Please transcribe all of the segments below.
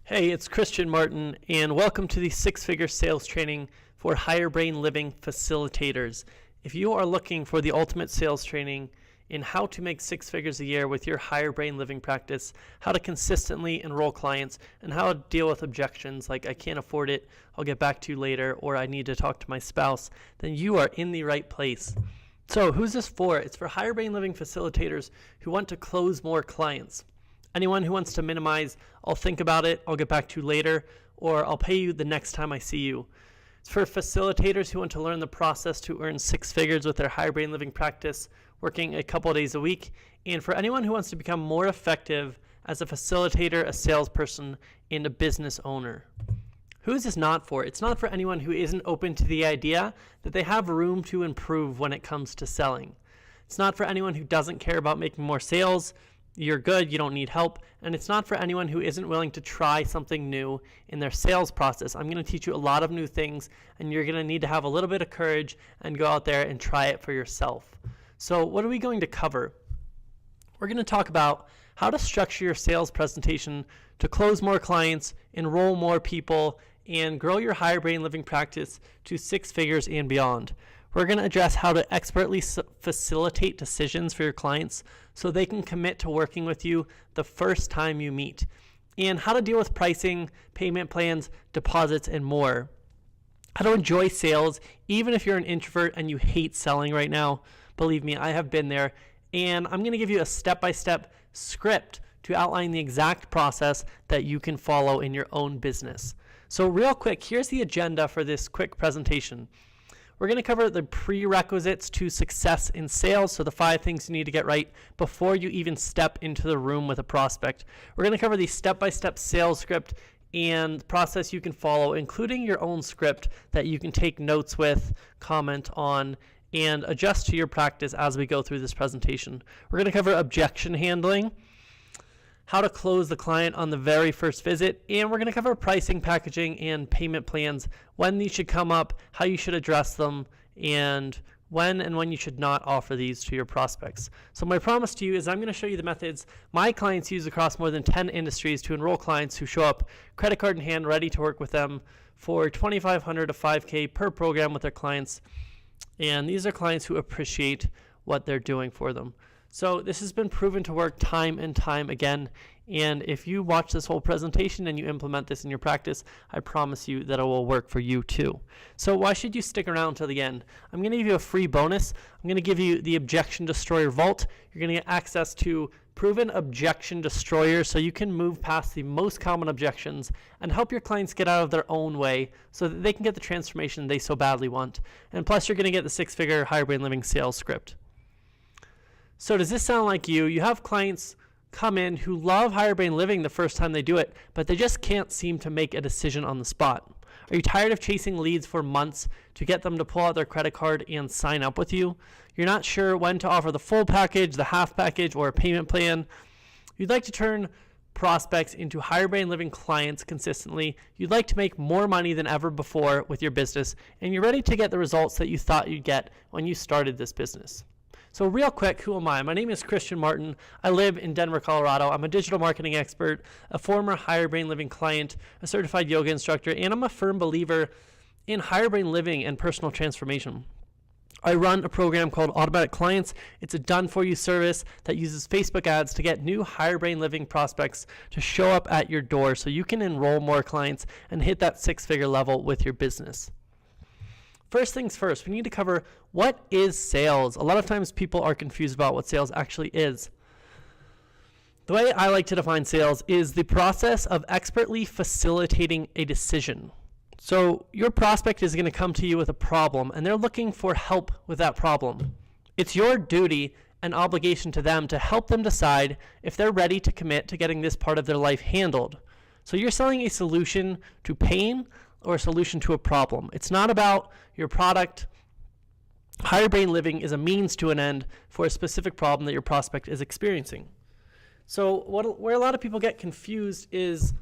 Hey, it's Christian Martin, and welcome to the six-figure sales training for Higher Brain Living Facilitators. If you are looking for the ultimate sales training in how to make six figures a year with your Higher Brain Living practice, how to consistently enroll clients, and how to deal with objections like I can't afford it, I'll get back to you later, or I need to talk to my spouse, then you are in the right place. So who's this for? It's for Higher Brain Living Facilitators who want to close more clients. Anyone who wants to minimize, I'll think about it, I'll get back to you later, or I'll pay you the next time I see you. It's for facilitators who want to learn the process to earn six figures with their Higher Brain Living practice, working a couple of days a week, and for anyone who wants to become more effective as a facilitator, a salesperson, and a business owner. Who is this not for? It's not for anyone who isn't open to the idea that they have room to improve when it comes to selling. It's not for anyone who doesn't care about making more sales. You're good, you don't need help, and it's not for anyone who isn't willing to try something new in their sales process. I'm going to teach you a lot of new things, and you're going to need to have a little bit of courage and go out there and try it for yourself. So what are we going to cover? We're going to talk about how to structure your sales presentation to close more clients, enroll more people, and grow your Higher Brain Living practice to six figures and beyond. We're going to address how to expertly facilitate decisions for your clients so they can commit to working with you the first time you meet, and how to deal with pricing, payment plans, deposits, and more. How to enjoy sales even if you're an introvert and you hate selling right now. Believe me, I have been there, and I'm going to give you a step-by-step script to outline the exact process that you can follow in your own business. So real quick, here's the agenda for this quick presentation. We're going to cover the prerequisites to success in sales, so the 5 things you need to get right before you even step into the room with a prospect. We're going to cover the step-by-step sales script and process you can follow, including your own script that you can take notes with, comment on, and adjust to your practice as we go through this presentation. We're going to cover objection handling, how to close the client on the very first visit, and we're going to cover pricing, packaging, and payment plans, when these should come up, how you should address them, and when you should not offer these to your prospects. So my promise to you is I'm going to show you the methods my clients use across more than 10 industries to enroll clients who show up credit card in hand, ready to work with them for $2,500 to $5,000 per program with their clients. And these are clients who appreciate what they're doing for them. So this has been proven to work time and time again, and if you watch this whole presentation and you implement this in your practice, I promise you that it will work for you too. So why should you stick around till the end? I'm going to give you a free bonus. I'm going to give you the Objection Destroyer Vault. You're going to get access to proven objection destroyers so you can move past the most common objections and help your clients get out of their own way so that they can get the transformation they so badly want. And plus you're going to get the six-figure Higher Brain Living sales script. So does this sound like you? You have clients come in who love Higher Brain Living the first time they do it, but they just can't seem to make a decision on the spot. Are you tired of chasing leads for months to get them to pull out their credit card and sign up with you? You're not sure when to offer the full package, the half package, or a payment plan. You'd like to turn prospects into Higher Brain Living clients consistently. You'd like to make more money than ever before with your business, and you're ready to get the results that you thought you'd get when you started this business. So real quick, who am I? My name is Christian Martin. I live in Denver, Colorado. I'm a digital marketing expert, a former Higher Brain Living client, a certified yoga instructor, and I'm a firm believer in Higher Brain Living and personal transformation. I run a program called Automatic Clients. It's a done-for-you service that uses Facebook ads to get new Higher Brain Living prospects to show up at your door so you can enroll more clients and hit that six-figure level with your business. First things first, we need to cover what is sales. A lot of times people are confused about what sales actually is. The way I like to define sales is the process of expertly facilitating a decision. So your prospect is going to come to you with a problem and they're looking for help with that problem. It's your duty and obligation to them to help them decide if they're ready to commit to getting this part of their life handled. So you're selling a solution to pain or a solution to a problem. It's not about your product. Higher Brain Living is a means to an end for a specific problem that your prospect is experiencing. So where a lot of people get confused is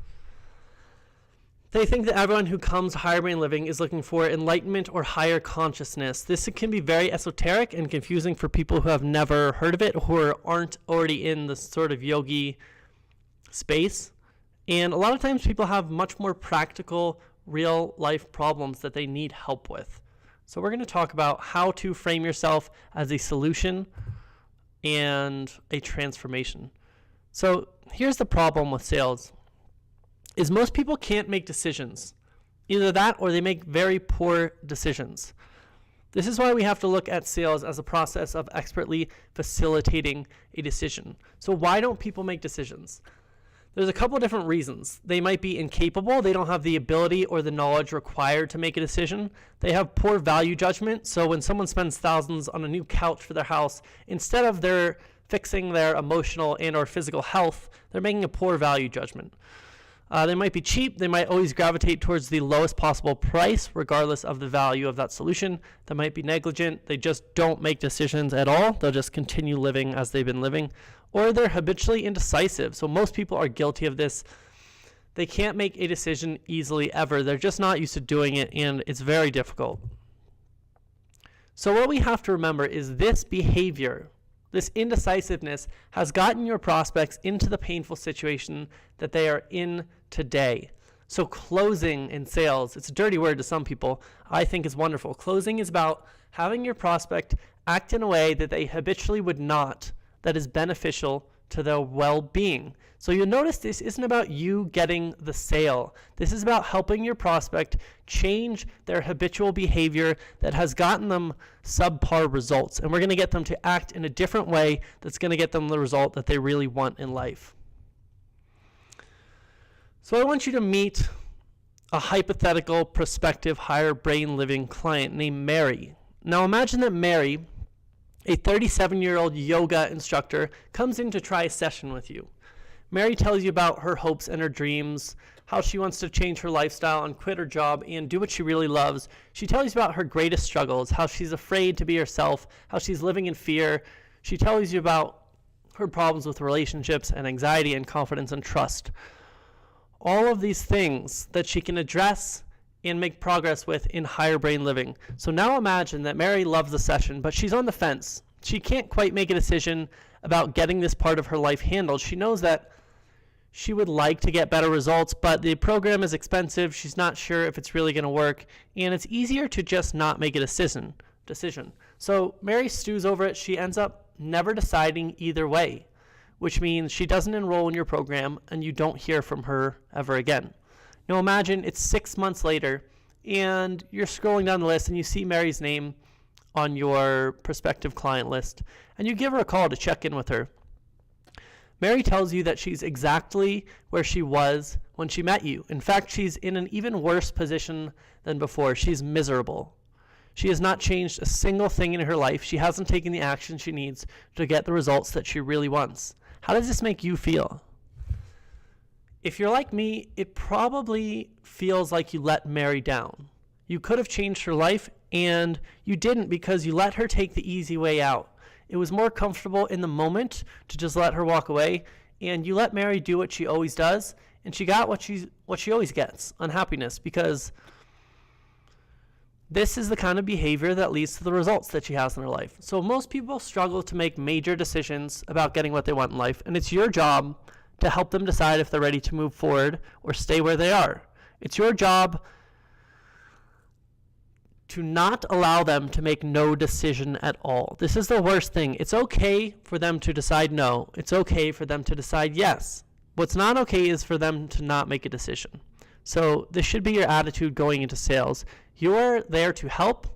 they think that everyone who comes to Higher Brain Living is looking for enlightenment or higher consciousness. This can be very esoteric and confusing for people who have never heard of it or aren't already in the sort of yogi space. And a lot of times people have much more practical, real life problems that they need help with. So we're going to talk about how to frame yourself as a solution and a transformation. So here's the problem with sales, is most people can't make decisions. Either that or they make very poor decisions. This is why we have to look at sales as a process of expertly facilitating a decision. So why don't people make decisions? There's a couple different reasons. They might be incapable. They don't have the ability or the knowledge required to make a decision. They have poor value judgment. So when someone spends thousands on a new couch for their house, instead of their fixing their emotional and or physical health, they're making a poor value judgment. They might be cheap. They might always gravitate towards the lowest possible price, regardless of the value of that solution. They might be negligent. They just don't make decisions at all. They'll just continue living as they've been living. Or they're habitually indecisive. So most people are guilty of this. They can't make a decision easily ever. They're just not used to doing it, and it's very difficult. So what we have to remember is this behavior, this indecisiveness, has gotten your prospects into the painful situation that they are in today. So closing in sales, it's a dirty word to some people. I think it's wonderful. Closing is about having your prospect act in a way that they habitually would not, that is beneficial to their well-being. So you'll notice this isn't about you getting the sale. This is about helping your prospect change their habitual behavior that has gotten them subpar results. And we're going to get them to act in a different way that's going to get them the result that they really want in life. So I want you to meet a hypothetical prospective higher brain living client named Mary. Now imagine that Mary, a 37-year-old yoga instructor, comes in to try a session with you. Mary tells you about her hopes and her dreams, how she wants to change her lifestyle and quit her job and do what she really loves. She tells you about her greatest struggles, how she's afraid to be herself, how she's living in fear. She tells you about her problems with relationships and anxiety and confidence and trust. All of these things that she can address and make progress with in higher brain living. So now imagine that Mary loves the session, but she's on the fence. She can't quite make a decision about getting this part of her life handled. She knows that she would like to get better results, but the program is expensive. She's not sure if it's really going to work, and it's easier to just not make a decision. So Mary stews over it. She ends up never deciding either way, which means she doesn't enroll in your program and you don't hear from her ever again. Now imagine it's 6 months later and you're scrolling down the list and you see Mary's name on your prospective client list and you give her a call to check in with her. Mary tells you that she's exactly where she was when she met you. In fact, she's in an even worse position than before. She's miserable. She has not changed a single thing in her life. She hasn't taken the action she needs to get the results that she really wants. How does this make you feel? If you're like me, it probably feels like you let Mary down. You could have changed her life, and you didn't because you let her take the easy way out. It was more comfortable in the moment to just let her walk away, and you let Mary do what she always does, and she got what she always gets, unhappiness, because this is the kind of behavior that leads to the results that she has in her life. So most people struggle to make major decisions about getting what they want in life, and it's your job to help them decide if they're ready to move forward or stay where they are. It's your job to not allow them to make no decision at all. This is the worst thing. It's okay for them to decide no. It's okay for them to decide yes. What's not okay is for them to not make a decision. So this should be your attitude going into sales. You're there to help,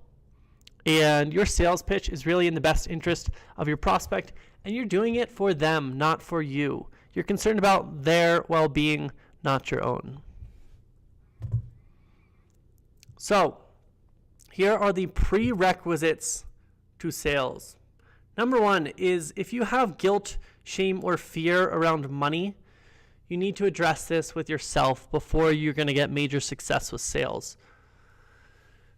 and your sales pitch is really in the best interest of your prospect, and you're doing it for them, not for you. You're concerned about their well-being, not your own. So here are the prerequisites to sales. Number one is if you have guilt, shame, or fear around money, you need to address this with yourself before you're going to get major success with sales.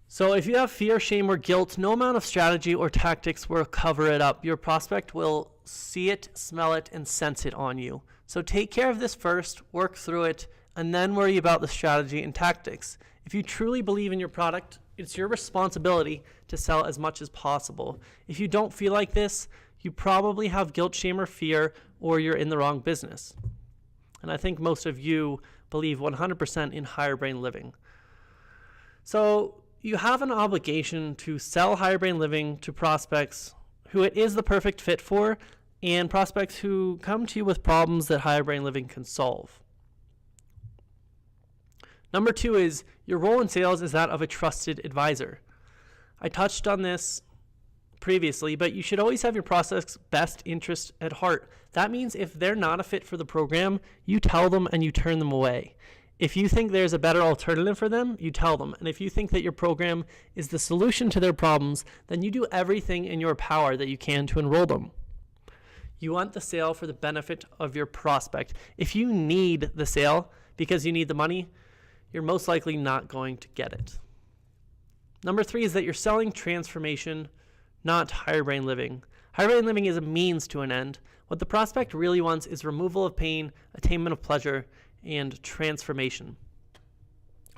So if you have fear, shame, or guilt, no amount of strategy or tactics will cover it up. Your prospect will see it, smell it, and sense it on you. So take care of this first, work through it, and then worry about the strategy and tactics. If you truly believe in your product, it's your responsibility to sell as much as possible. If you don't feel like this, you probably have guilt, shame, or fear, or you're in the wrong business. And I think most of you believe 100% in higher brain living. So you have an obligation to sell higher brain living to prospects who it is the perfect fit for, and prospects who come to you with problems that higher brain living can solve. Number 2 is your role in sales is that of a trusted advisor. I touched on this previously, but you should always have your prospect's best interest at heart. That means if they're not a fit for the program, you tell them and you turn them away. If you think there's a better alternative for them, you tell them. And if you think that your program is the solution to their problems, then you do everything in your power that you can to enroll them. You want the sale for the benefit of your prospect. If you need the sale because you need the money, you're most likely not going to get it. Number 3 is that you're selling transformation, not higher brain living. Higher brain living is a means to an end. What the prospect really wants is removal of pain, attainment of pleasure, and transformation.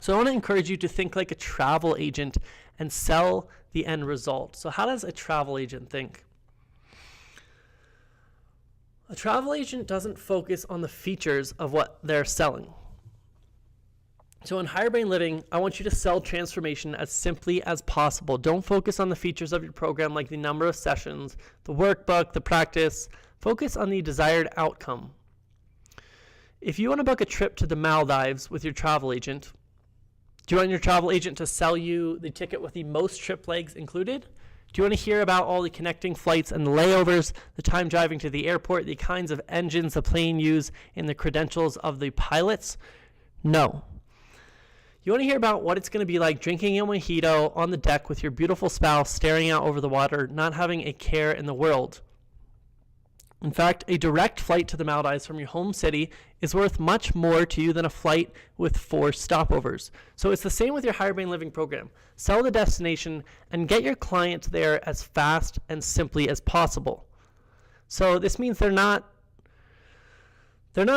So I want to encourage you to think like a travel agent and sell the end result. So how does a travel agent think? A travel agent doesn't focus on the features of what they're selling. So in higher brain living, I want you to sell transformation as simply as possible. Don't focus on the features of your program like the number of sessions, the workbook, the practice. Focus on the desired outcome. If you want to book a trip to the Maldives with your travel agent, do you want your travel agent to sell you the ticket with the most trip legs included? Do you want to hear about all the connecting flights and the layovers, the time driving to the airport, the kinds of engines the plane uses, and the credentials of the pilots? No. You want to hear about what it's going to be like drinking a mojito on the deck with your beautiful spouse staring out over the water, not having a care in the world. In fact, a direct flight to the Maldives from your home city is worth much more to you than a flight with 4 stopovers. So it's the same with your higher brain living program. Sell the destination and get your client there as fast and simply as possible. So this means they're not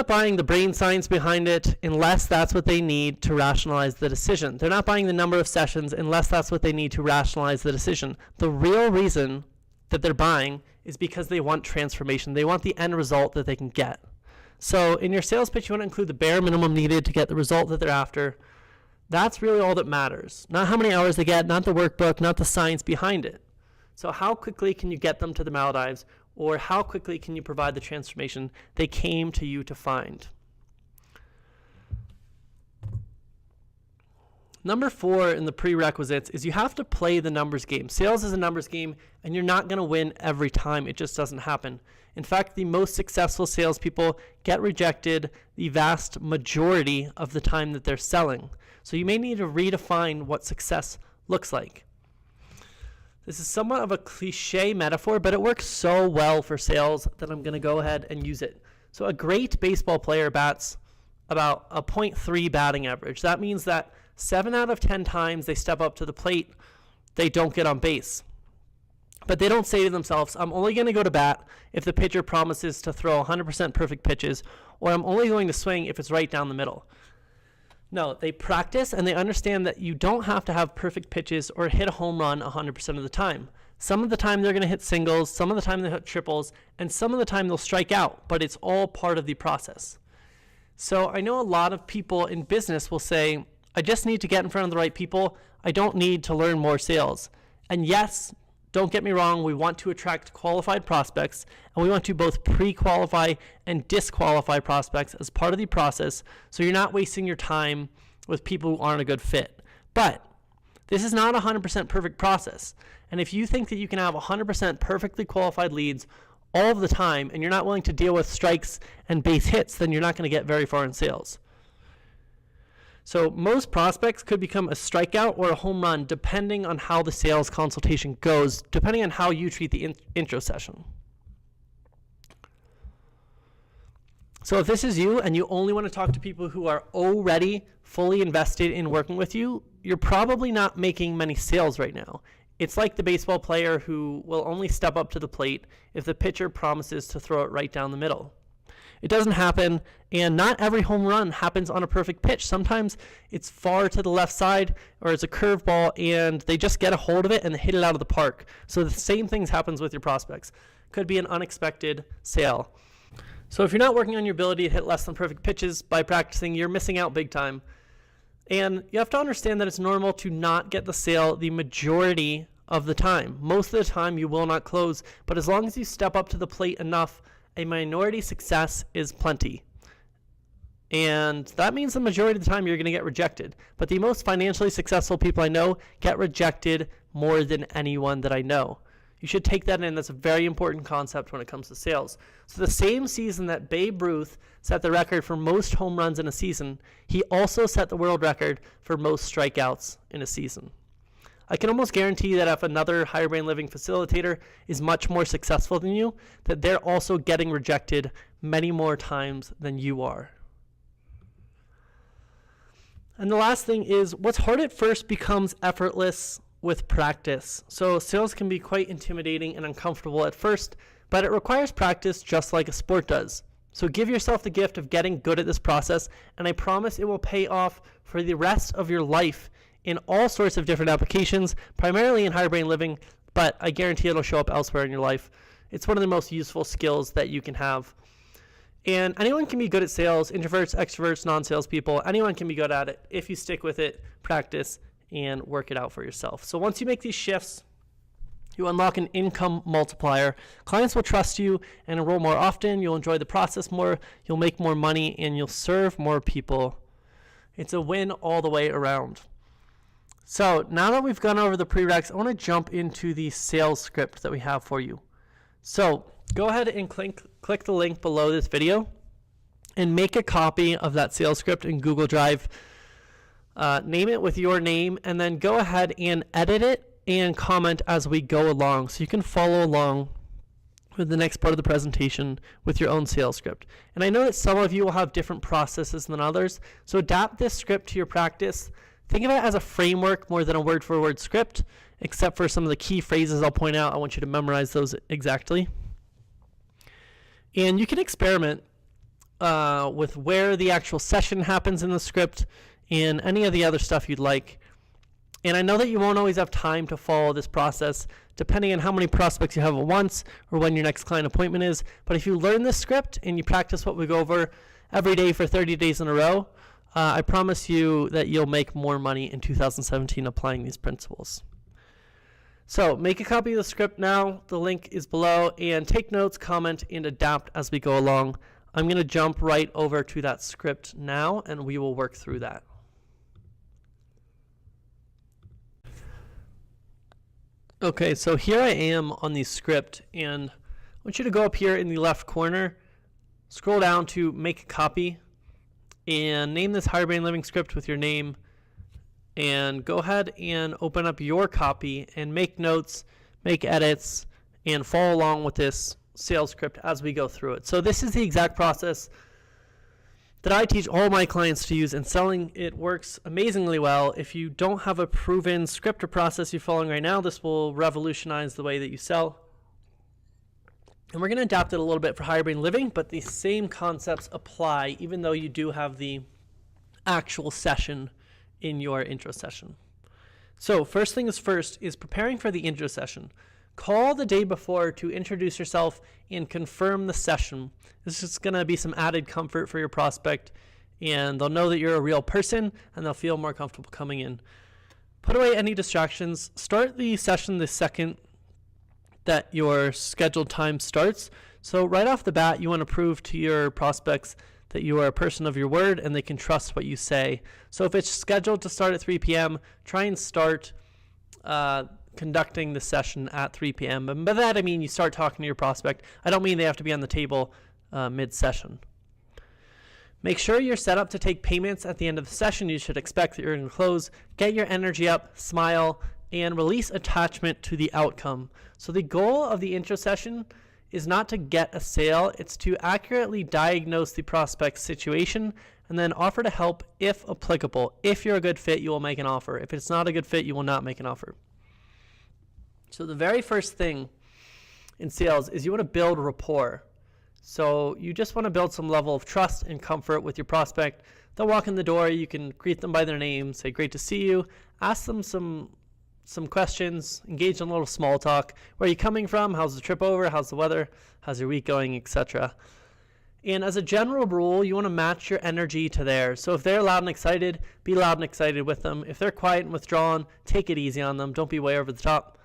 buying the brain science behind it unless that's what they need to rationalize the decision. They're not buying the number of sessions unless that's what they need to rationalize the decision. The real reason that they're buying is because they want transformation. They want the end result that they can get. So in your sales pitch, you want to include the bare minimum needed to get the result that they're after. That's really all that matters. Not how many hours they get, not the workbook, not the science behind it. So how quickly can you get them to the Maldives, or how quickly can you provide the transformation they came to you to find? Number 4 in the prerequisites is you have to play the numbers game. Sales is a numbers game, and you're not going to win every time. It just doesn't happen. In fact, the most successful salespeople get rejected the vast majority of the time that they're selling. So you may need to redefine what success looks like. This is somewhat of a cliche metaphor, but it works so well for sales that I'm going to go ahead and use it. So a great baseball player bats about a .3 batting average. That means that 7 out of 10 times they step up to the plate, they don't get on base. But they don't say to themselves, I'm only going to go to bat if the pitcher promises to throw 100% perfect pitches, or I'm only going to swing if it's right down the middle. No, they practice and they understand that you don't have to have perfect pitches or hit a home run 100% of the time. Some of the time they're going to hit singles, some of the time they hit triples, and some of the time they'll strike out, but it's all part of the process. So I know a lot of people in business will say, I just need to get in front of the right people. I don't need to learn more sales. And yes, don't get me wrong, we want to attract qualified prospects, and we want to both pre-qualify and disqualify prospects as part of the process, so you're not wasting your time with people who aren't a good fit. But this is not a 100% perfect process. And if you think that you can have 100% perfectly qualified leads all of the time, and you're not willing to deal with strikes and base hits, then you're not going to get very far in sales. So most prospects could become a strikeout or a home run depending on how the sales consultation goes, depending on how you treat the intro session. So if this is you and you only want to talk to people who are already fully invested in working with you, you're probably not making many sales right now. It's like the baseball player who will only step up to the plate if the pitcher promises to throw it right down the middle. It doesn't happen, and not every home run happens on a perfect pitch. Sometimes it's far to the left side, or it's a curveball, and they just get a hold of it and hit it out of the park. So the same things happens with your prospects. Could be an unexpected sale. So if you're not working on your ability to hit less than perfect pitches by practicing, you're missing out big time. And you have to understand that it's normal to not get the sale the majority of the time. Most of the time you will not close, but as long as you step up to the plate enough, a minority success is plenty. And that means the majority of the time you're going to get rejected. But the most financially successful people I know get rejected more than anyone that I know. You should take that in. That's a very important concept when it comes to sales. So the same season that Babe Ruth set the record for most home runs in a season, he also set the world record for most strikeouts in a season. I can almost guarantee that if another higher brain living facilitator is much more successful than you, that they're also getting rejected many more times than you are. And the last thing is, what's hard at first becomes effortless with practice. So sales can be quite intimidating and uncomfortable at first, but it requires practice just like a sport does. So give yourself the gift of getting good at this process, and I promise it will pay off for the rest of your life in all sorts of different applications, primarily in higher brain living, but I guarantee it'll show up elsewhere in your life. It's one of the most useful skills that you can have. And anyone can be good at sales, introverts, extroverts, non-sales people. Anyone can be good at it if you stick with it, practice, and work it out for yourself. So once you make these shifts, you unlock an income multiplier. Clients will trust you and enroll more often. You'll enjoy the process more. You'll make more money, and you'll serve more people. It's a win all the way around. So now that we've gone over the prereqs, I want to jump into the sales script that we have for you. So go ahead and click the link below this video and make a copy of that sales script in Google Drive. Name it with your name, and then go ahead and edit it and comment as we go along, so you can follow along with the next part of the presentation with your own sales script. And I know that some of you will have different processes than others, so adapt this script to your practice. Think of it as a framework more than a word-for-word script, except for some of the key phrases I'll point out. I want you to memorize those exactly. And you can experiment with where the actual session happens in the script and any of the other stuff you'd like. And I know that you won't always have time to follow this process depending on how many prospects you have at once or when your next client appointment is. But if you learn this script and you practice what we go over every day for 30 days in a row, I promise you that you'll make more money in 2017 applying these principles. So make a copy of the script now. The link is below, and take notes, comment, and adapt as we go along. I'm going to jump right over to that script now, and we will work through that. Okay, so here I am on the script, and I want you to go up here in the left corner, scroll down to make a copy, and name this Higher Brain Living script with your name, and go ahead and open up your copy and make notes, make edits, and follow along with this sales script as we go through it. So this is the exact process that I teach all my clients to use, and selling it works amazingly well. If you don't have a proven script or process you're following right now, this will revolutionize the way that you sell. And we're going to adapt it a little bit for higher brain living, but the same concepts apply even though you do have the actual session in your intro session. So first thing is first is preparing for the intro session. Call the day before to introduce yourself and confirm the session. This is going to be some added comfort for your prospect, and they'll know that you're a real person and they'll feel more comfortable coming in. Put away any distractions. Start the session the second that your scheduled time starts. So right off the bat, you want to prove to your prospects that you are a person of your word and they can trust what you say. So if it's scheduled to start at 3 p.m., try and start conducting the session at 3 p.m. And by that I mean you start talking to your prospect. I don't mean they have to be on the table mid-session. Make sure you're set up to take payments at the end of the session. You should expect that you're going to close. Get your energy up, smile, and release attachment to the outcome. So the goal of the intro session is not to get a sale, it's to accurately diagnose the prospect's situation and then offer to help if applicable. If you're a good fit, you will make an offer. If it's not a good fit, you will not make an offer. So the very first thing in sales is you want to build rapport. So you just want to build some level of trust and comfort with your prospect. They'll walk in the door, you can greet them by their name, say great to see you, ask them some questions, engage in a little small talk. Where are you coming from? How's the trip over? How's the weather? How's your week going, etc. And as a general rule, you want to match your energy to theirs. So if they're loud and excited, be loud and excited with them. If they're quiet and withdrawn, take it easy on them. Don't be way over the top.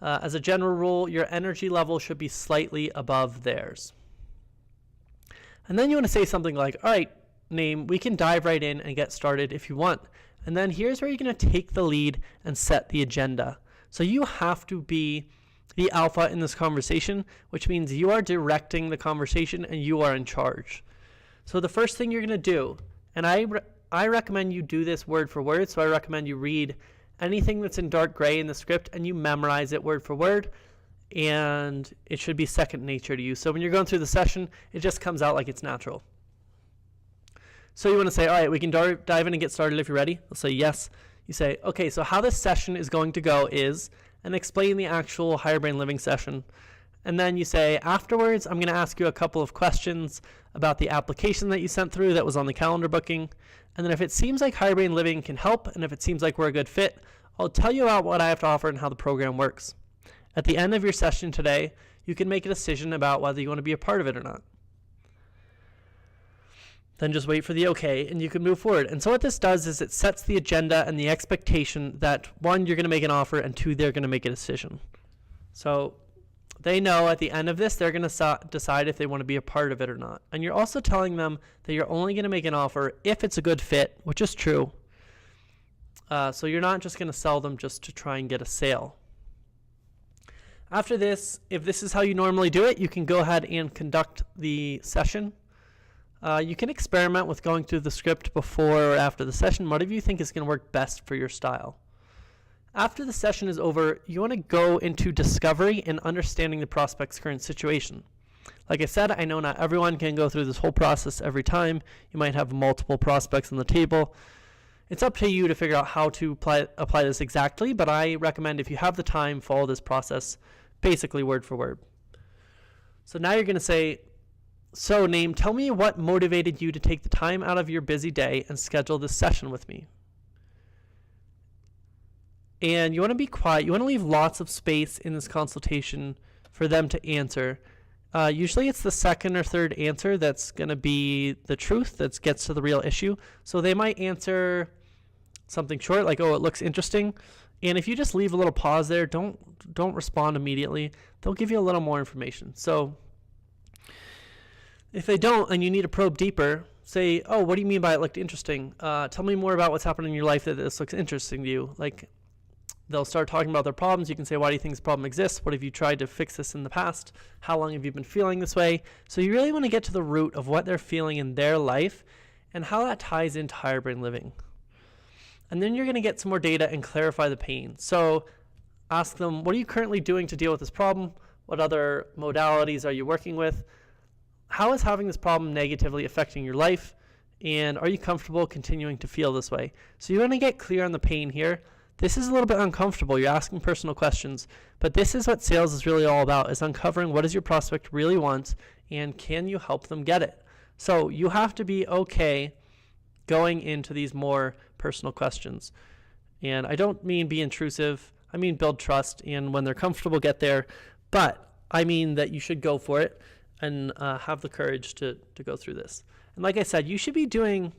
As a general rule, your energy level should be slightly above theirs. And then you want to say something like, all right, Naeem, we can dive right in and get started if you want. And then here's where you're going to take the lead and set the agenda. So you have to be the alpha in this conversation, which means you are directing the conversation and you are in charge. So the first thing you're going to do, and I recommend you do this word for word, so I recommend you read anything that's in dark gray in the script and you memorize it word for word, and it should be second nature to you. So when you're going through the session, it just comes out like it's natural. So you want to say, all right, we can dive in and get started if you're ready. They'll say yes. You say, okay, so how this session is going to go is, and explain the actual Higher Brain Living session. And then you say, afterwards, I'm going to ask you a couple of questions about the application that you sent through that was on the calendar booking. And then if it seems like Higher Brain Living can help, and if it seems like we're a good fit, I'll tell you about what I have to offer and how the program works. At the end of your session today, you can make a decision about whether you want to be a part of it or not. Then just wait for the okay, and you can move forward. And so what this does is it sets the agenda and the expectation that, one, you're going to make an offer, and two, they're going to make a decision. So they know at the end of this, they're going to decide if they want to be a part of it or not. And you're also telling them that you're only going to make an offer if it's a good fit, which is true. So you're not just going to sell them just to try and get a sale. After this, if this is how you normally do it, you can go ahead and conduct the session. You can experiment with going through the script before or after the session, whatever you think is going to work best for your style. After the session is over, you want to go into discovery and understanding the prospect's current situation. Like I said, I know not everyone can go through this whole process every time. You might have multiple prospects on the table. It's up to you to figure out how to apply this exactly, but I recommend if you have the time, follow this process basically word for word. So now you're going to say, so Naeem, tell me what motivated you to take the time out of your busy day and schedule this session with me. And you want to be quiet. You want to leave lots of space in this consultation for them to answer. Usually it's the second or third answer that's going to be the truth that gets to the real issue. So they might answer something short like, oh, it looks interesting. And if you just leave a little pause there, don't respond immediately. They'll give you a little more information. So if they don't and you need to probe deeper, say, oh, what do you mean by it looked interesting? Tell me more about what's happening in your life that this looks interesting to you. Like, they'll start talking about their problems. You can say, why do you think this problem exists? What have you tried to fix this in the past? How long have you been feeling this way? So you really want to get to the root of what they're feeling in their life and how that ties into higher brain living. And then you're going to get some more data and clarify the pain. So ask them, what are you currently doing to deal with this problem? What other modalities are you working with? How is having this problem negatively affecting your life? And are you comfortable continuing to feel this way? So you want to get clear on the pain here. This is a little bit uncomfortable. You're asking personal questions, but this is what sales is really all about, is uncovering what does your prospect really want and can you help them get it? So you have to be okay going into these more personal questions. And I don't mean be intrusive. I mean build trust, and when they're comfortable, get there. But I mean that you should go for it and have the courage to go through this. And like I said, you should be doing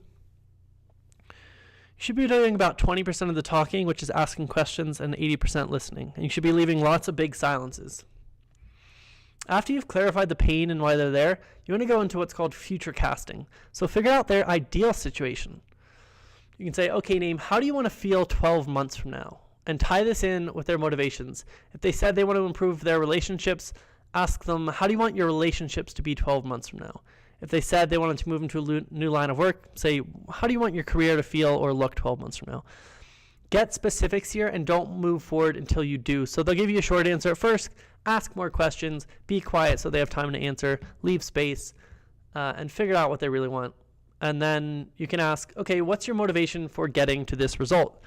about 20% of the talking, which is asking questions, and 80% listening. And you should be leaving lots of big silences. After you've clarified the pain and why they're there, you want to go into what's called future casting. So figure out their ideal situation. You can say, okay, Naeem, how do you want to feel 12 months from now? And tie this in with their motivations. If they said they want to improve their relationships, ask them, how do you want your relationships to be 12 months from now? If they said they wanted to move into a new line of work, say, how do you want your career to feel or look 12 months from now? Get specifics here and don't move forward until you do. So they'll give you a short answer at first, ask more questions, be quiet so they have time to answer, leave space, and figure out what they really want. And then you can ask, okay, what's your motivation for getting to this result?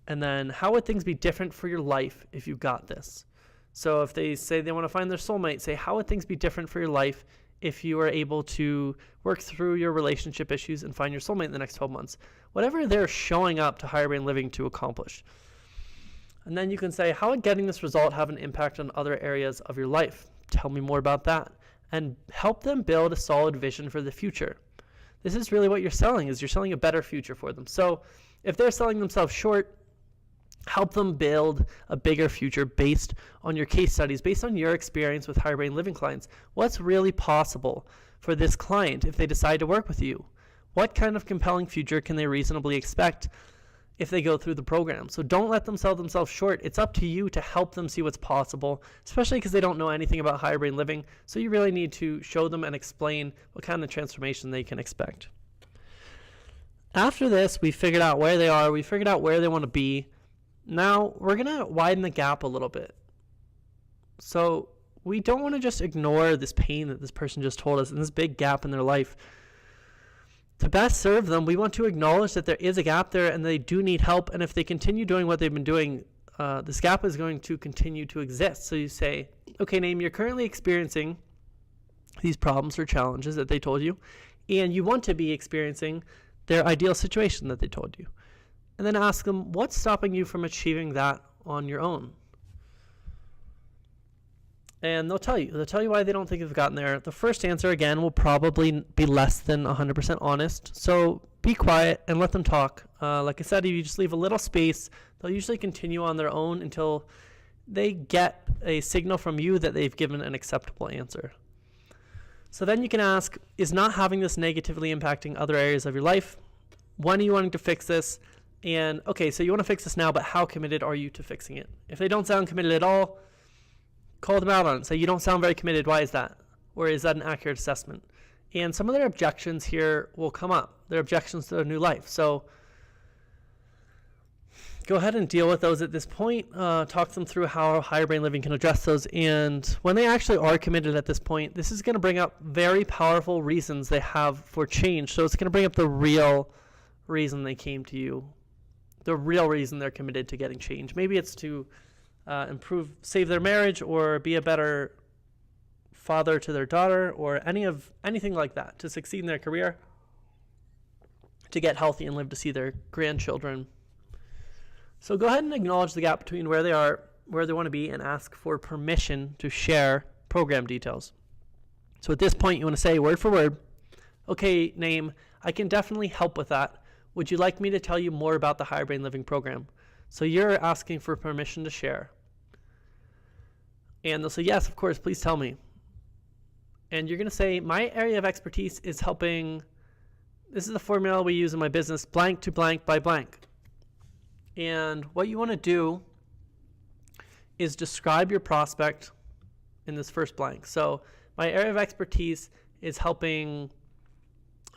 And then how would things be different for your life if you got this? So if they say they want to find their soulmate, say, how would things be different for your life if you are able to work through your relationship issues and find your soulmate in the next 12 months? Whatever they're showing up to higher brain living to accomplish. And then you can say, how would getting this result have an impact on other areas of your life? Tell me more about that. and help them build a solid vision for the future. This is really what you're selling, is you're selling a better future for them. So if they're selling themselves short, help them build a bigger future based on your case studies, based on your experience with higher brain living clients. What's really possible for this client if they decide to work with you? What kind of compelling future can they reasonably expect if they go through the program? So don't let them sell themselves short. It's up to you to help them see what's possible, especially because they don't know anything about higher brain living. So you really need to show them and explain what kind of transformation they can expect. After this, we figured out where they are. We figured out where they want to be. Now we're going to widen the gap a little bit. So we don't want to just ignore this pain that this person just told us and this big gap in their life. To best serve them, we want to acknowledge that there is a gap there and they do need help. And if they continue doing what they've been doing, this gap is going to continue to exist. So you say, okay, Naeem, you're currently experiencing these problems or challenges that they told you, and you want to be experiencing their ideal situation that they told you. And then ask them, what's stopping you from achieving that on your own? And they'll tell you why they don't think they've gotten there. The first answer, again, will probably be less than 100% honest. So be quiet and let them talk. Like I said, if you just leave a little space, they'll usually continue on their own until they get a signal from you that they've given an acceptable answer. So then you can ask, is not having this negatively impacting other areas of your life? When are you wanting to fix this? And okay, so you want to fix this now, but how committed are you to fixing it? If they don't sound committed at all, call them out on it. Say, you don't sound very committed. Why is that? Or is that an accurate assessment? And some of their objections here will come up. Their objections to their new life. So go ahead and deal with those at this point. Talk them through how higher brain living can address those. And when they actually are committed at this point, this is going to bring up very powerful reasons they have for change. So it's going to bring up the real reason they came to you, the real reason they're committed to getting change. Maybe it's to save their marriage, or be a better father to their daughter, or anything like that, to succeed in their career, to get healthy and live to see their grandchildren. So go ahead and acknowledge the gap between where they are, where they want to be, and ask for permission to share program details. So at this point, you want to say word for word, okay, Naeem, I can definitely help with that. Would you like me to tell you more about the Higher Brain Living program? So you're asking for permission to share. And they'll say, yes, of course, please tell me. And you're going to say, my area of expertise is helping, this is the formula we use in my business, blank to blank by blank. And what you want to do is describe your prospect in this first blank. So my area of expertise is helping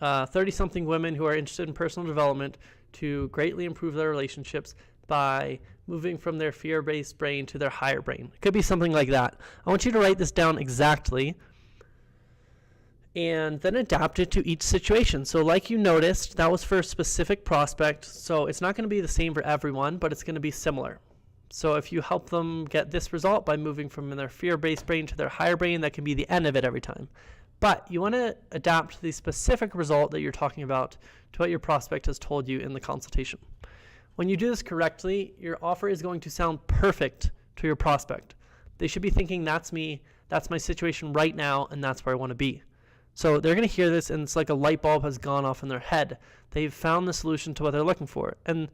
30-something women who are interested in personal development to greatly improve their relationships by moving from their fear-based brain to their higher brain. It could be something like that. I want you to write this down exactly and then adapt it to each situation. So like you noticed, that was for a specific prospect, so it's not going to be the same for everyone, but it's going to be similar. So if you help them get this result by moving from their fear-based brain to their higher brain, that can be the end of it every time. But you want to adapt the specific result that you're talking about to what your prospect has told you in the consultation. When you do this correctly, your offer is going to sound perfect to your prospect. They should be thinking, that's me, that's my situation right now, and that's where I want to be. So they're going to hear this, and it's like a light bulb has gone off in their head. They've found the solution to what they're looking for. And,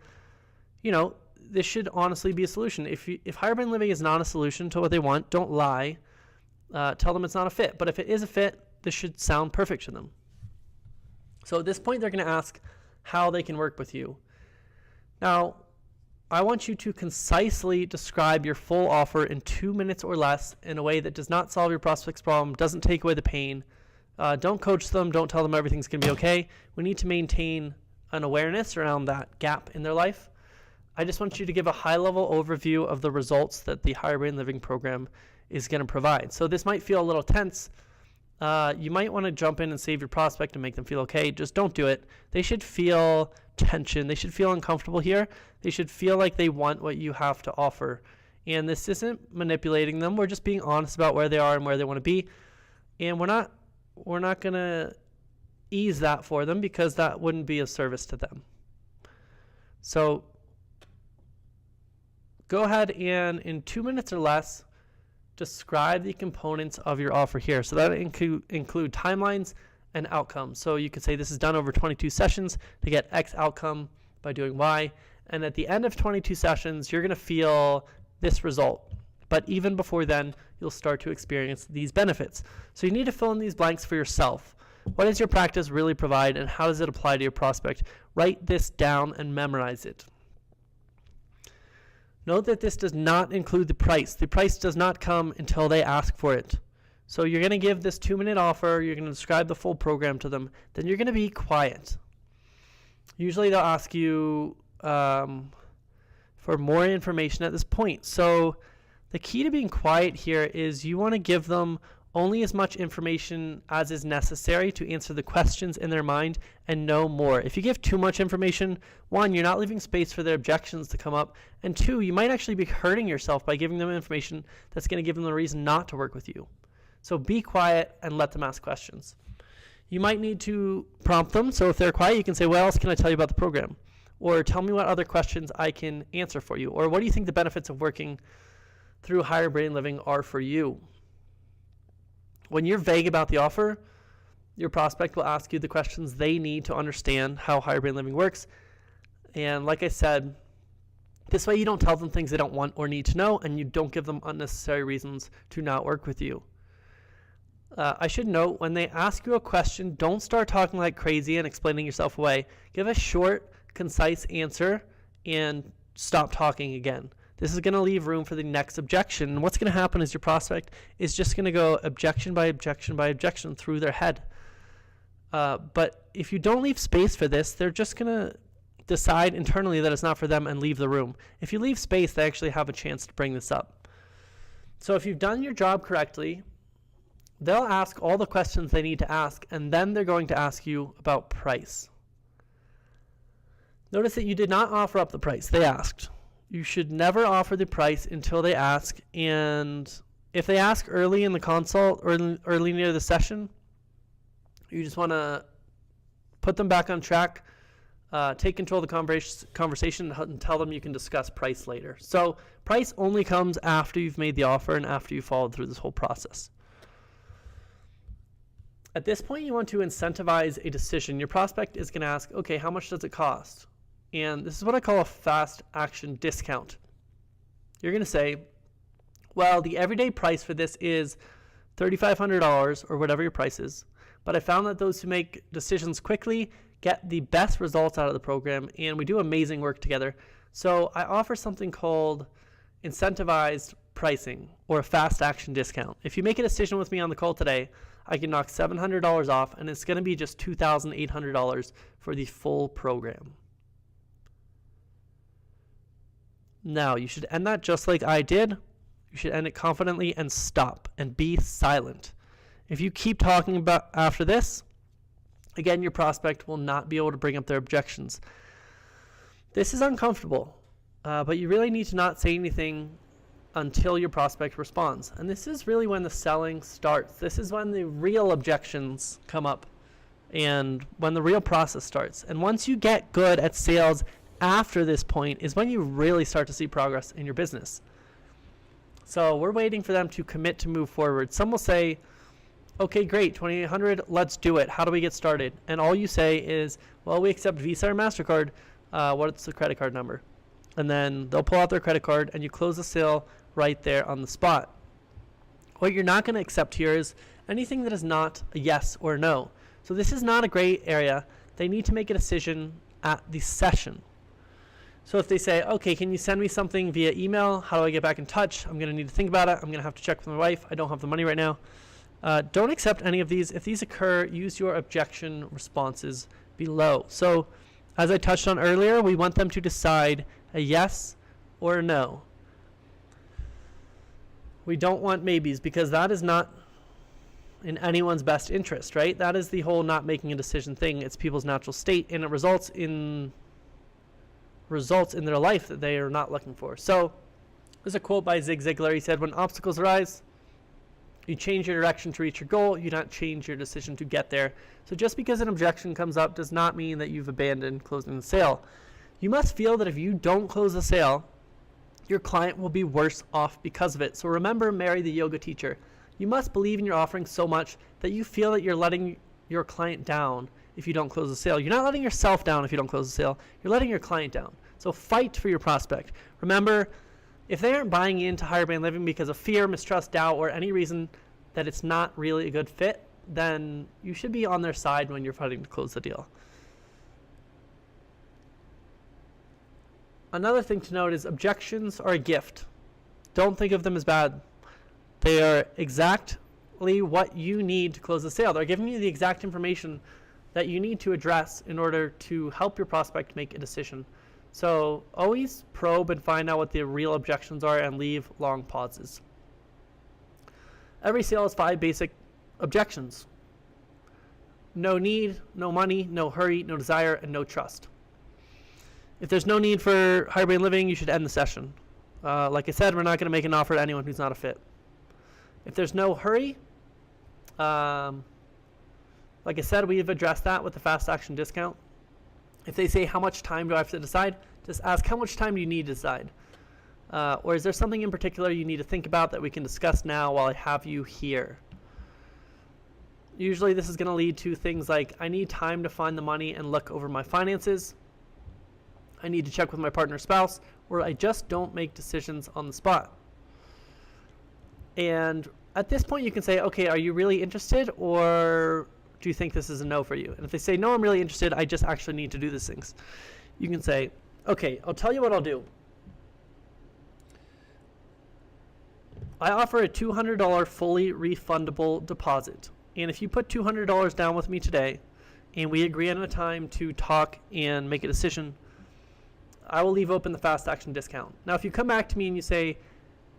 you know, this should honestly be a solution. If higher brain living is not a solution to what they want, don't lie. Tell them it's not a fit. But if it is a fit, this should sound perfect to them. So at this point, they're going to ask how they can work with you. Now, I want you to concisely describe your full offer in 2 minutes or less in a way that does not solve your prospect's problem, doesn't take away the pain. Don't coach them. Don't tell them everything's going to be okay. We need to maintain an awareness around that gap in their life. I just want you to give a high-level overview of the results that the Higher Brain Living program is going to provide. So this might feel a little tense. You might want to jump in and save your prospect and make them feel okay. Just don't do it. They should feel tension. They should feel uncomfortable here. They should feel like they want what you have to offer. And this isn't manipulating them. We're just being honest about where they are and where they want to be. And we're not going to ease that for them, because that wouldn't be a service to them. So go ahead and in 2 minutes or less, describe the components of your offer here. So that include timelines and outcomes. So you could say this is done over 22 sessions to get X outcome by doing Y. And at the end of 22 sessions, you're going to feel this result. But even before then, you'll start to experience these benefits. So you need to fill in these blanks for yourself. What does your practice really provide, and how does it apply to your prospect? Write this down and memorize it. Note that this does not include the price. The price does not come until they ask for it. So you're going to give this 2-minute offer, you're going to describe the full program to them, then you're going to be quiet. Usually they'll ask you for more information at this point. So the key to being quiet here is you want to give them only as much information as is necessary to answer the questions in their mind and no more. If you give too much information, 1, you're not leaving space for their objections to come up, and 2, you might actually be hurting yourself by giving them information that's going to give them the reason not to work with you. So be quiet and let them ask questions. You might need to prompt them, so if they're quiet, you can say, what else can I tell you about the program? Or tell me what other questions I can answer for you. Or what do you think the benefits of working through Higher Brain Living are for you? When you're vague about the offer, your prospect will ask you the questions they need to understand how Higher Brain Living works. And like I said, this way you don't tell them things they don't want or need to know, and you don't give them unnecessary reasons to not work with you. I should note, when they ask you a question, don't start talking like crazy and explaining yourself away. Give a short, concise answer and stop talking again. This is going to leave room for the next objection. And what's going to happen is your prospect is just going to go objection by objection by objection through their head. But if you don't leave space for this, they're just going to decide internally that it's not for them and leave the room. If you leave space, they actually have a chance to bring this up. So if you've done your job correctly, they'll ask all the questions they need to ask, and then they're going to ask you about price. Notice that you did not offer up the price. They asked. You should never offer the price until they ask, and if they ask early in the consult or early near the session, you just want to put them back on track, take control of the conversation, and tell them you can discuss price later. So price only comes after you've made the offer and after you've followed through this whole process. At this point, you want to incentivize a decision. Your prospect is going to ask, okay, how much does it cost? And this is what I call a fast action discount. You're going to say, well, the everyday price for this is $3,500 or whatever your price is. But I found that those who make decisions quickly get the best results out of the program, and we do amazing work together. So I offer something called incentivized pricing or a fast action discount. If you make a decision with me on the call today, I can knock $700 off, and it's going to be just $2,800 for the full program. Now, you should end that just like I did. You should end it confidently and stop and be silent. If you keep talking about after this, again, your prospect will not be able to bring up their objections. This is uncomfortable, but you really need to not say anything until your prospect responds. And this is really when the selling starts. This is when the real objections come up and when the real process starts. And once you get good at sales after this point is when you really start to see progress in your business. So we're waiting for them to commit to move forward. Some will say, okay, great, $2,800, let's do it. How do we get started? And all you say is, well, we accept Visa or MasterCard. What's the credit card number? And then they'll pull out their credit card and you close the sale right there on the spot. What you're not going to accept here is anything that is not a yes or no. So this is not a gray area. They need to make a decision at the session. So if they say, okay, can you send me something via email? How do I get back in touch? I'm going to need to think about it. I'm going to have to check with my wife. I don't have the money right now. Don't accept any of these. If these occur, use your objection responses below. So as I touched on earlier, we want them to decide a yes or a no. We don't want maybes because that is not in anyone's best interest, right? That is the whole not making a decision thing. It's people's natural state, and it results in their life that they are not looking for. So there's a quote by Zig Ziglar. He said, when obstacles arise, you change your direction to reach your goal. You don't change your decision to get there. So just because an objection comes up does not mean that you've abandoned closing the sale. You must feel that if you don't close the sale, your client will be worse off because of it. So remember Mary the yoga teacher. You must believe in your offering so much that you feel that you're letting your client down if you don't close the sale. You're not letting yourself down if you don't close the sale. You're letting your client down. So fight for your prospect. Remember, if they aren't buying into higher brain living because of fear, mistrust, doubt, or any reason that it's not really a good fit, then you should be on their side when you're fighting to close the deal. Another thing to note is objections are a gift. Don't think of them as bad. They are exactly what you need to close the sale. They're giving you the exact information that you need to address in order to help your prospect make a decision. So always probe and find out what the real objections are and leave long pauses. Every sale has 5 basic objections. No need, no money, no hurry, no desire, and no trust. If there's no need for higher brain living, you should end the session. Like I said, we're not going to make an offer to anyone who's not a fit. If there's no hurry, like I said, we've addressed that with the fast action discount. If they say, how much time do I have to decide? Just ask, how much time do you need to decide? Or is there something in particular you need to think about that we can discuss now while I have you here? Usually this is going to lead to things like, I need time to find the money and look over my finances. I need to check with my partner or spouse, or I just don't make decisions on the spot. And at this point you can say, okay, are you really interested, or do you think this is a no for you? And if they say, no, I'm really interested, I just actually need to do these things, you can say, okay, I'll tell you what I'll do. I offer a $200 fully refundable deposit. And if you put $200 down with me today, and we agree on a time to talk and make a decision, I will leave open the fast action discount. Now, if you come back to me and you say,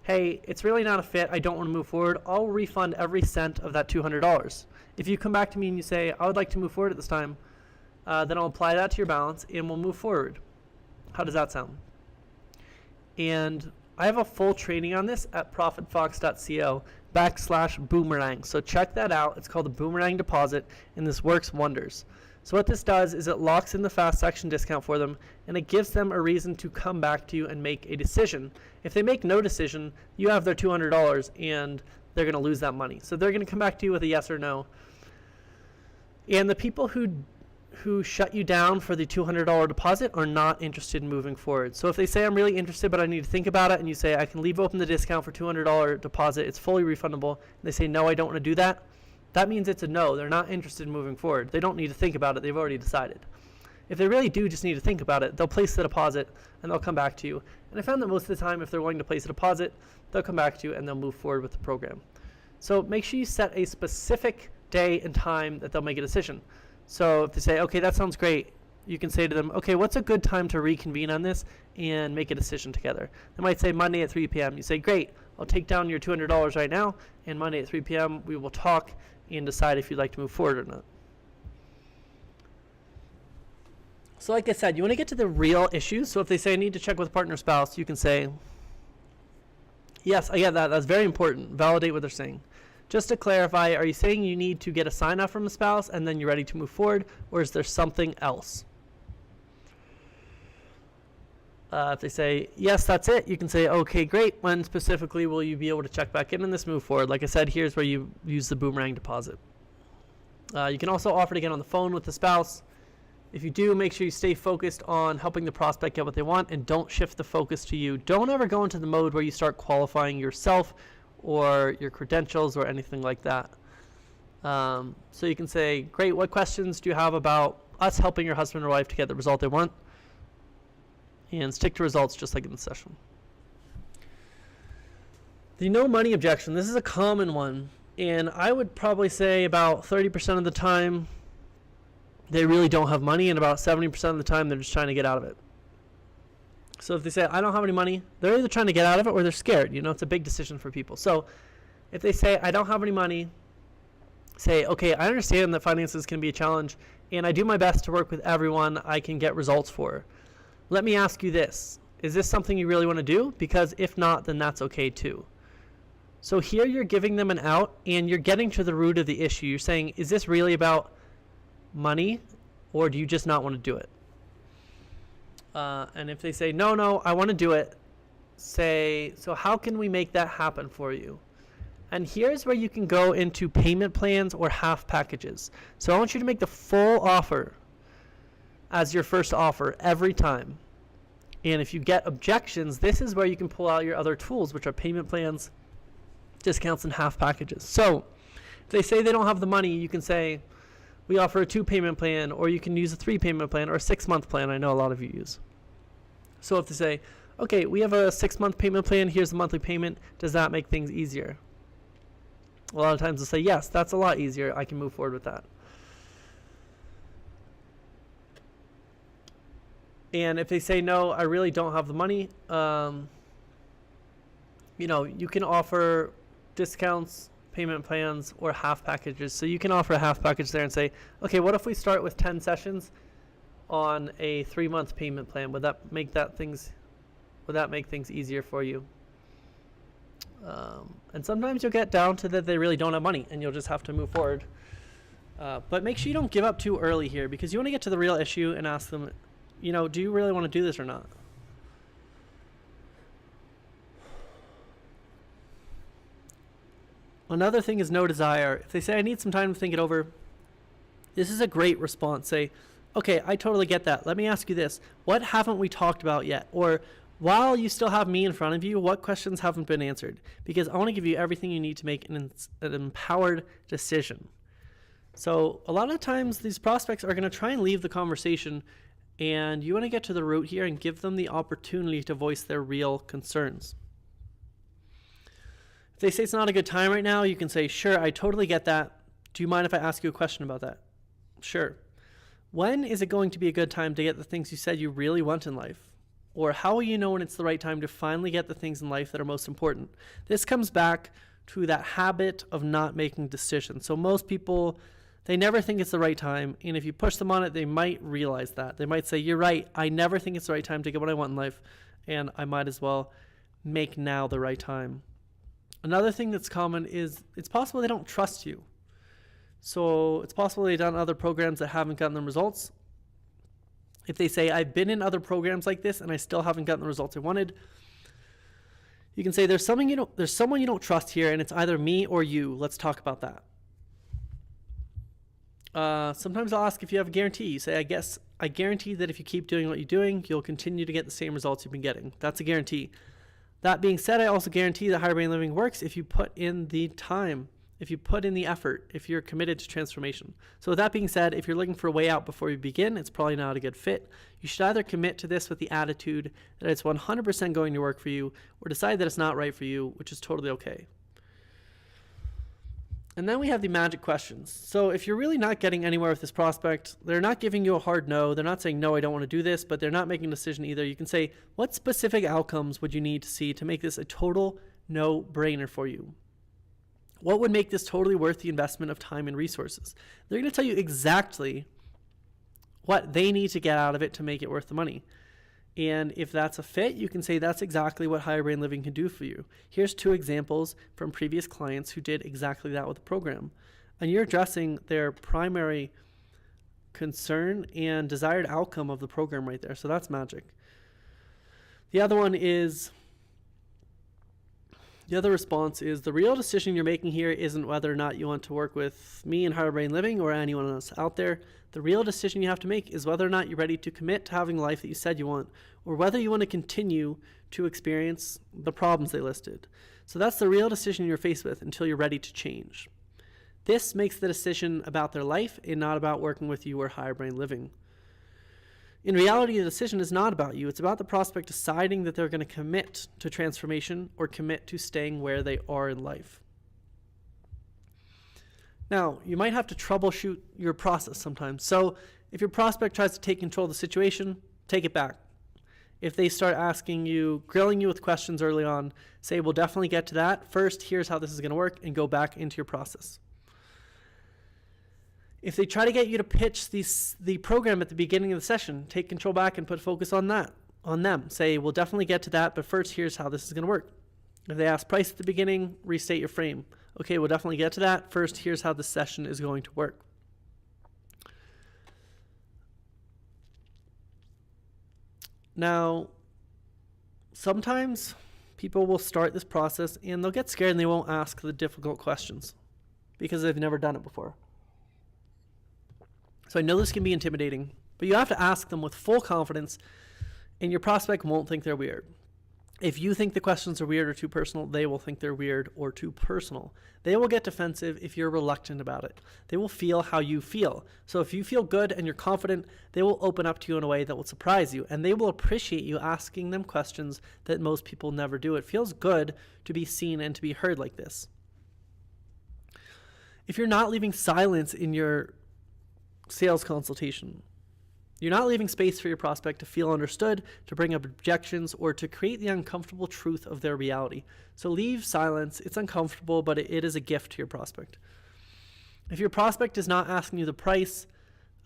hey, it's really not a fit, I don't want to move forward, I'll refund every cent of that $200. If you come back to me and you say, I would like to move forward at this time, then I'll apply that to your balance and we'll move forward. How does that sound? And I have a full training on this at profitfox.co/boomerang. So check that out. It's called the Boomerang Deposit, and this works wonders. So what this does is it locks in the fast action discount for them, and it gives them a reason to come back to you and make a decision. If they make no decision, you have their $200 and they're going to lose that money. So they're going to come back to you with a yes or no. And the people who shut you down for the $200 deposit are not interested in moving forward. So if they say, I'm really interested, but I need to think about it, and you say, I can leave open the discount for $200 deposit, it's fully refundable, and they say, no, I don't want to do that, that means it's a no. They're not interested in moving forward. They don't need to think about it. They've already decided. If they really do just need to think about it, they'll place the deposit and they'll come back to you. And I found that most of the time, if they're willing to place a deposit, they'll come back to you and they'll move forward with the program. So make sure you set a specific day and time that they'll make a decision. So if they say, okay, that sounds great, you can say to them, okay, what's a good time to reconvene on this and make a decision together? They might say Monday at 3 p.m. You say, great, I'll take down your $200 right now, and Monday at 3 p.m. we will talk and decide if you'd like to move forward or not. So like I said, you want to get to the real issues. So if they say I need to check with partner or spouse, you can say, yes, I get that. That's very important. Validate what they're saying. Just to clarify, are you saying you need to get a sign-off from a spouse and then you're ready to move forward, or is there something else? If they say, yes, that's it, you can say, okay, great. When specifically will you be able to check back in and this move forward? Like I said, here's where you use the Boomerang Deposit. You can also offer to get on the phone with the spouse. If you do, make sure you stay focused on helping the prospect get what they want and don't shift the focus to you. Don't ever go into the mode where you start qualifying yourself or your credentials or anything like that. So you can say, great, what questions do you have about us helping your husband or wife to get the result they want? And stick to results just like in the session. The no money objection, this is a common one. And I would probably say about 30% of the time they really don't have money, and about 70% of the time they're just trying to get out of it. So if they say, I don't have any money, they're either trying to get out of it or they're scared. You know, it's a big decision for people. So if they say, I don't have any money, say, okay, I understand that finances can be a challenge, and I do my best to work with everyone I can get results for. Let me ask you this. Is this something you really want to do? Because if not, then that's okay too. So here you're giving them an out, and you're getting to the root of the issue. You're saying, is this really about money, or do you just not want to do it? And if they say, no, I want to do it, say, so how can we make that happen for you? And here's where you can go into payment plans or half packages. So I want you to make the full offer as your first offer every time. And if you get objections, this is where you can pull out your other tools, which are payment plans, discounts, and half packages. So if they say they don't have the money, you can say, we offer a 2-payment plan, or you can use a 3-payment plan or a 6-month plan. I know a lot of you use. So if they say, okay, we have a 6-month payment plan, here's the monthly payment, does that make things easier? A lot of times they'll say, yes, that's a lot easier. I can move forward with that. And if they say, no, I really don't have the money, you can offer discounts, payment plans, or half packages. So you can offer a half package there and say, okay, what if we start with 10 sessions on a 3-month payment plan? Would that make things easier for you? And sometimes you'll get down to that they really don't have money, and you'll just have to move forward. But make sure you don't give up too early here, because you want to get to the real issue and ask them, do you really want to do this or not? Another thing is no desire. If they say, I need some time to think it over, this is a great response. Say, okay, I totally get that. Let me ask you this. What haven't we talked about yet? Or while you still have me in front of you, what questions haven't been answered? Because I want to give you everything you need to make an empowered decision. So a lot of times these prospects are going to try and leave the conversation, and you want to get to the root here and give them the opportunity to voice their real concerns. If they say it's not a good time right now, you can say, sure, I totally get that. Do you mind if I ask you a question about that? Sure. When is it going to be a good time to get the things you said you really want in life? Or how will you know when it's the right time to finally get the things in life that are most important? This comes back to that habit of not making decisions. So most people, they never think it's the right time. And if you push them on it, they might realize that. They might say, you're right, I never think it's the right time to get what I want in life, and I might as well make now the right time. Another thing that's common is it's possible they don't trust you. So it's possible they've done other programs that haven't gotten them results. If they say, I've been in other programs like this and I still haven't gotten the results I wanted, you can say, there's someone you don't trust here, and it's either me or you. Let's talk about that. Sometimes I'll ask if you have a guarantee. You say, I guarantee that if you keep doing what you're doing, you'll continue to get the same results you've been getting. That's a guarantee. That being said, I also guarantee that Higher Brain Living works if you put in the time, if you put in the effort, if you're committed to transformation. So with that being said, if you're looking for a way out before you begin, it's probably not a good fit. You should either commit to this with the attitude that it's 100% going to work for you, or decide that it's not right for you, which is totally okay. And then we have the magic questions. So if you're really not getting anywhere with this prospect, they're not giving you a hard no, they're not saying, no, I don't want to do this, but they're not making a decision either. You can say, what specific outcomes would you need to see to make this a total no-brainer for you? What would make this totally worth the investment of time and resources? They're going to tell you exactly what they need to get out of it to make it worth the money. And if that's a fit, you can say that's exactly what Higher Brain Living can do for you. Here's 2 examples from previous clients who did exactly that with the program. And you're addressing their primary concern and desired outcome of the program right there. So that's magic. The other response is, the real decision you're making here isn't whether or not you want to work with me in Higher Brain Living or anyone else out there. The real decision you have to make is whether or not you're ready to commit to having the life that you said you want, or whether you want to continue to experience the problems they listed. So that's the real decision you're faced with until you're ready to change. This makes the decision about their life and not about working with you or Higher Brain Living. In reality, the decision is not about you. It's about the prospect deciding that they're going to commit to transformation or commit to staying where they are in life. Now, you might have to troubleshoot your process sometimes. So if your prospect tries to take control of the situation, take it back. If they start asking you, grilling you with questions early on, say, we'll definitely get to that. First, here's how this is going to work, and go back into your process. If they try to get you to pitch the program at the beginning of the session, take control back and put focus on them. Say, we'll definitely get to that, but first, here's how this is going to work. If they ask price at the beginning, restate your frame. Okay, we'll definitely get to that. First, here's how the session is going to work. Now, sometimes people will start this process and they'll get scared and they won't ask the difficult questions because they've never done it before. So I know this can be intimidating, but you have to ask them with full confidence, and your prospect won't think they're weird. If you think the questions are weird or too personal, they will think they're weird or too personal. They will get defensive if you're reluctant about it. They will feel how you feel. So if you feel good and you're confident, they will open up to you in a way that will surprise you, and they will appreciate you asking them questions that most people never do. It feels good to be seen and to be heard like this. If you're not leaving silence in your sales consultation, you're not leaving space for your prospect to feel understood, to bring up objections, or to create the uncomfortable truth of their reality. So leave silence. It's uncomfortable, but it is a gift to your prospect. If your prospect is not asking you the price,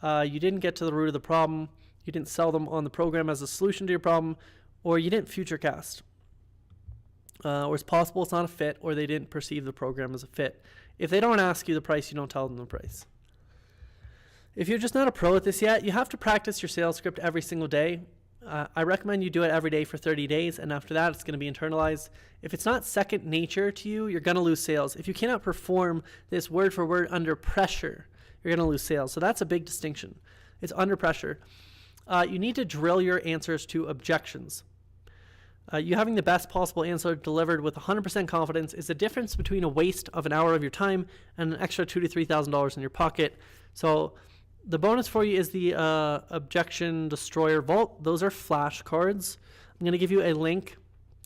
you didn't get to the root of the problem, you didn't sell them on the program as a solution to your problem, or you didn't futurecast, or it's possible it's not a fit, or they didn't perceive the program as a fit. If they don't ask you the price, you don't tell them the price. If you're just not a pro at this yet, you have to practice your sales script every single day. I recommend you do it every day for 30 days, and after that, it's going to be internalized. If it's not second nature to you, you're going to lose sales. If you cannot perform this word for word under pressure, you're going to lose sales. So that's a big distinction. It's under pressure. You need to drill your answers to objections. You having the best possible answer delivered with 100% confidence is the difference between a waste of an hour of your time and an extra $2,000 to $3,000 in your pocket. So the bonus for you is the Objection Destroyer Vault. Those are flashcards. I'm going to give you a link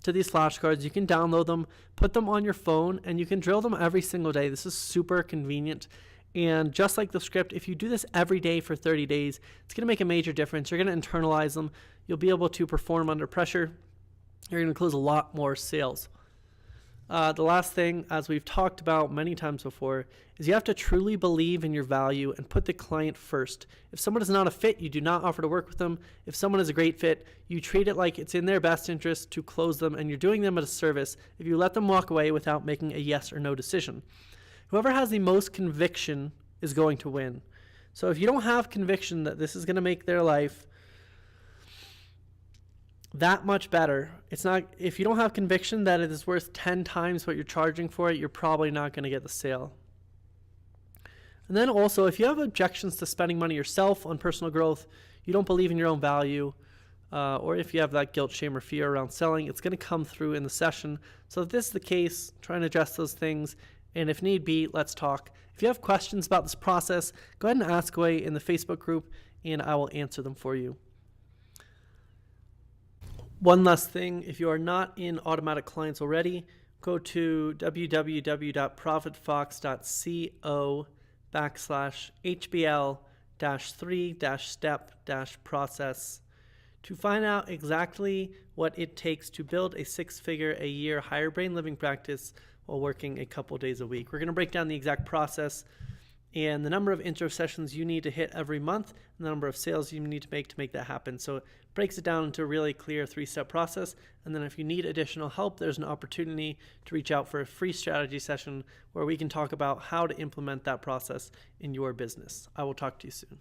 to these flashcards. You can download them, put them on your phone, and you can drill them every single day. This is super convenient. And just like the script, if you do this every day for 30 days, it's going to make a major difference. You're going to internalize them. You'll be able to perform under pressure. You're going to close a lot more sales. The last thing, as we've talked about many times before, is you have to truly believe in your value and put the client first. If someone is not a fit, you do not offer to work with them. If someone is a great fit, you treat it like it's in their best interest to close them, and you're doing them a service if you let them walk away without making a yes or no decision. Whoever has the most conviction is going to win. So if you don't have conviction that this is going to make their life that much better, it's not. If you don't have conviction that it is worth 10 times what you're charging for it, you're probably not going to get the sale. And then also, if you have objections to spending money yourself on personal growth, you don't believe in your own value, or if you have that guilt, shame, or fear around selling, it's going to come through in the session. So if this is the case, try and address those things, and if need be, let's talk. If you have questions about this process, go ahead and ask away in the Facebook group, and I will answer them for you. One last thing, if you are not in Automatic Clients already, go to www.profitfox.co/HBL-3-step-process to find out exactly what it takes to build a 6-figure-a-year higher brain living practice while working a couple days a week. We're going to break down the exact process and the number of intro sessions you need to hit every month, and the number of sales you need to make that happen. So it breaks it down into a really clear 3-step process. And then if you need additional help, there's an opportunity to reach out for a free strategy session where we can talk about how to implement that process in your business. I will talk to you soon.